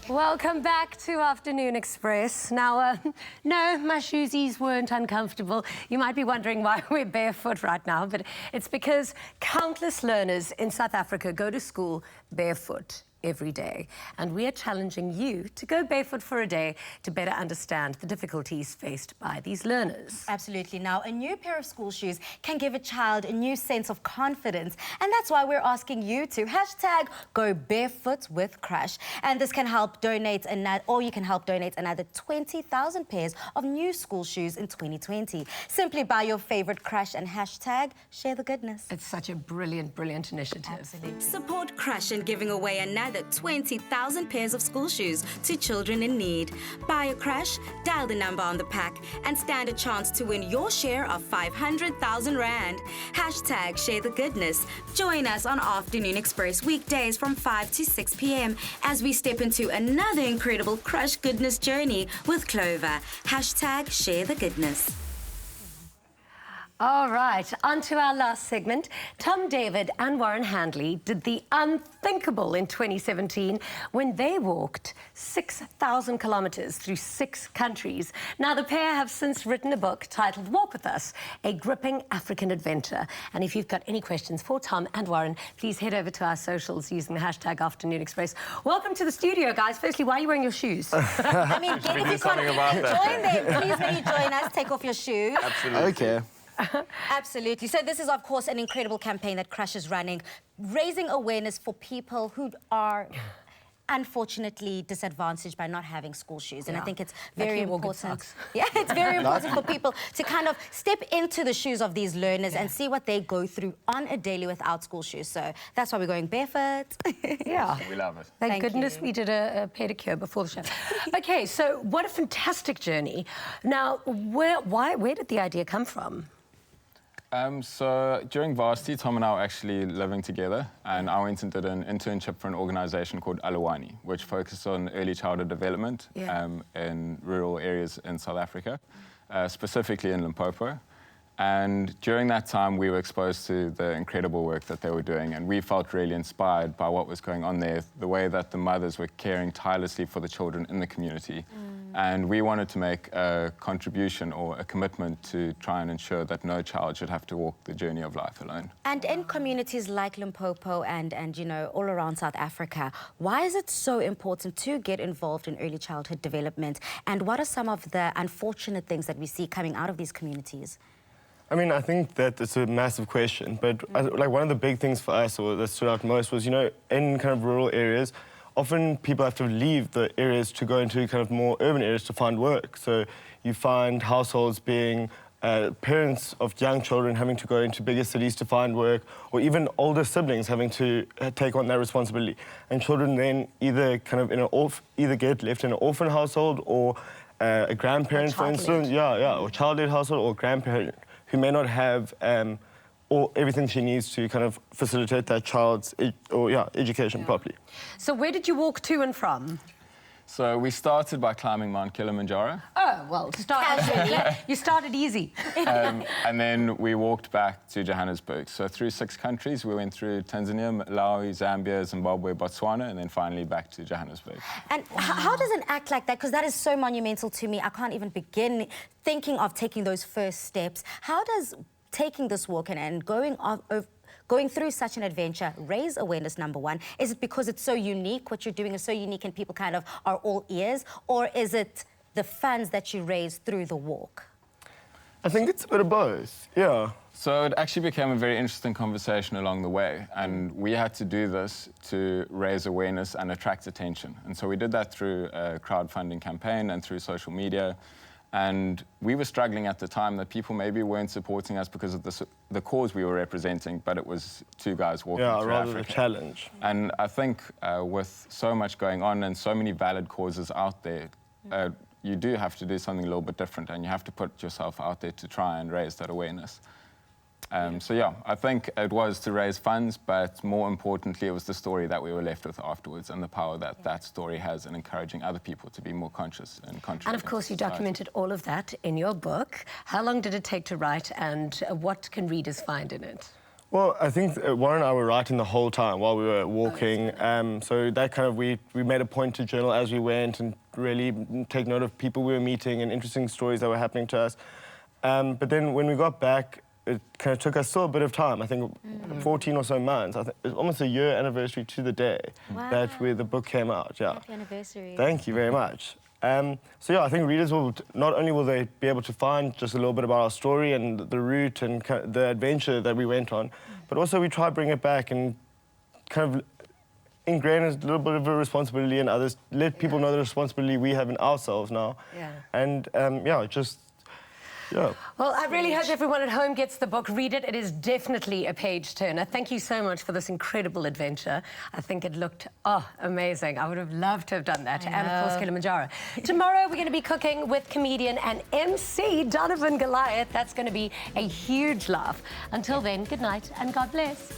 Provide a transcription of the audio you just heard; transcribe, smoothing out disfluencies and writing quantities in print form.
Welcome back to Afternoon Express. Now, no, my shoesies weren't uncomfortable. You might be wondering why we're barefoot right now, but it's because countless learners in South Africa go to school barefoot every day. And we are challenging you to go barefoot for a day to better understand the difficulties faced by these learners. Absolutely. Now, a new pair of school shoes can give a child a new sense of confidence. And that's why we're asking you to hashtag go barefoot with Krush. And this can help donate you can help donate another 20,000 pairs of new school shoes in 2020. Simply buy your favorite Krush and hashtag share the goodness. It's such a brilliant, brilliant initiative. Absolutely. Support Krush in giving away another 20,000 pairs of school shoes to children in need. Buy a Krush, dial the number on the pack, and stand a chance to win your share of 500,000 Rand. Hashtag share the goodness. Join us on Afternoon Express weekdays from 5 to 6 p.m. as we step into another incredible Krush goodness journey with Clover. Hashtag share the goodness. All right, on to our last segment. Tom David and Warren Handley did the unthinkable in 2017 when they walked 6,000 kilometers through 6 countries. Now, the pair have since written a book titled Walk With Us, A Gripping African Adventure. And if you've got any questions for Tom and Warren, please head over to our socials using the hashtag Afternoon Express. Welcome to the studio, guys. Firstly, why are you wearing your shoes? I mean, if you can't join them, please when you join us, take off your shoes. Absolutely. Okay. Absolutely. So this is, of course, an incredible campaign that Krush is running, raising awareness for people who are unfortunately disadvantaged by not having school shoes. And I think it's very important. Yeah, it's very important for people to kind of step into the shoes of these learners and see what they go through on a daily without school shoes. So that's where we're going barefoot. Yeah. We love it. Thank goodness we did a pedicure before the show. Okay, so what a fantastic journey. Now, where did the idea come from? So during varsity, Tom and I were actually living together, and I went and did an internship for an organisation called Alawani, which focuses on early childhood development in rural areas in South Africa, specifically in Limpopo. And during that time, we were exposed to the incredible work that they were doing, and we felt really inspired by what was going on there, the way that the mothers were caring tirelessly for the children in the community. And we wanted to make a contribution or a commitment to try and ensure that no child should have to walk the journey of life alone. And in communities like Limpopo and you know, all around South Africa, why is it so important to get involved in early childhood development? And what are some of the unfortunate things that we see coming out of these communities? I mean, I think that it's a massive question, but like one of the big things for us, or that stood out most, was, you know, in kind of rural areas, often people have to leave the areas to go into kind of more urban areas to find work. So you find households being parents of young children having to go into bigger cities to find work, or even older siblings having to take on that responsibility. And children then either kind of either get left in an orphan household or a grandparent, for instance, or child-led household, or grandparent who may not have everything she needs to kind of facilitate that child's education properly. So where did you walk to and from? So we started by climbing Mount Kilimanjaro. Oh, well, you started easy. And then we walked back to Johannesburg. So through 6 countries, we went through Tanzania, Malawi, Zambia, Zimbabwe, Botswana, and then finally back to Johannesburg. And how does an act like that, because that is so monumental to me, I can't even begin thinking of taking those first steps. How does taking this walk and going through such an adventure raise awareness, number one? Is it because it's so unique, what you're doing is so unique and people kind of are all ears? Or is it the funds that you raise through the walk? I think it's a bit of both, yeah. So it actually became a very interesting conversation along the way, and we had to do this to raise awareness and attract attention. And so we did that through a crowdfunding campaign and through social media. And we were struggling at the time that people maybe weren't supporting us because of the cause we were representing, but it was 2 guys walking through Africa. Yeah, rather a challenge. And I think with so much going on and so many valid causes out there, you do have to do something a little bit different, and you have to put yourself out there to try and raise that awareness. So yeah, I think it was to raise funds, but more importantly, it was the story that we were left with afterwards and the power that that story has in encouraging other people to be more conscious and contribute. And of course, you documented all of that in your book. How long did it take to write, and what can readers find in it? Well, I think Warren and I were writing the whole time while we were walking. So that kind of, we made a point to journal as we went and really take note of people we were meeting and interesting stories that were happening to us. But then when we got back, it kind of took us still a bit of time. I think 14 or so months. I think it's almost a year anniversary to the day that the book came out. Yeah. Happy anniversary. Thank you very much. So yeah, I think readers will not only will they be able to find just a little bit about our story and the route and the adventure that we went on, but also we try to bring it back and kind of ingrain a little bit of a responsibility in others, let people know the responsibility we have in ourselves now. Yeah. And yeah. Well, I really hope everyone at home gets the book. Read it. It is definitely a page turner. Thank you so much for this incredible adventure. I think it looked, amazing. I would have loved to have done that. And, of course, Kilimanjaro. Tomorrow, we're going to be cooking with comedian and MC Donovan Goliath. That's going to be a huge laugh. Until then, good night and God bless.